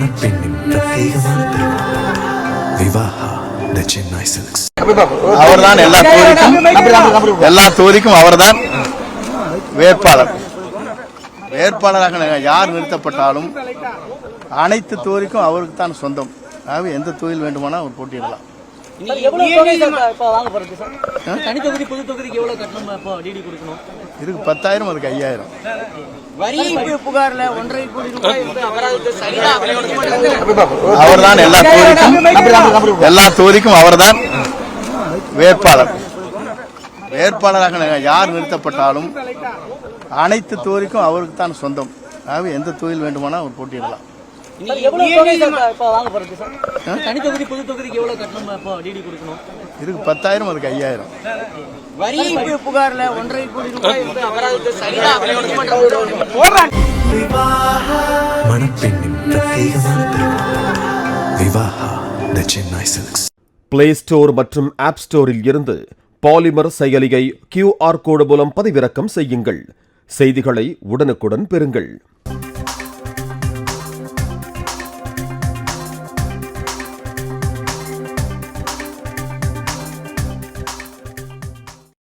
மணப்பெண்ணின் பிரத்யேகமான திருமணம் விவாஹா தி சென்னை சில்க்ஸ். அவர்தான் எல்லா தொகுதிக்கும் அவர்தான் வேட்பாளராக யார் நிறுத்தப்பட்டாலும் அனைத்து தொகுதிக்கும் அவருக்கு தான் சொந்தம். ஆகவே எந்த தொகுதியில் வேண்டுமானால் அவர் போட்டியிடலாம். இதுக்கு 10,000, அதுக்கு 5,000. அவர்தான் எல்லா தொகுதிக்கும் அவர்தான் வேட்பாளராக யார் நிறுத்தப்பட்டாலும் அனைத்து தொகுதிக்கும் அவருக்கு தான் சொந்தம். ஆகவே எந்த தொகுதியில் வேண்டுமானால் அவர் போட்டியிடலாம். இதுக்கு 10,000, அதுக்கு 5,000. மணப்பெண்ணின் பிரத்யேகமான திருமணம் விவாஹா தி சென்னை சில்க்ஸ். பிளே ஸ்டோர் மற்றும் ஆப் ஸ்டோரில் இருந்து பாலிமர் செயலியை QR கோடு மூலம் பதிவிறக்கம் செய்யுங்கள். செய்திகளை உடனுக்குடன் பெறுங்கள்.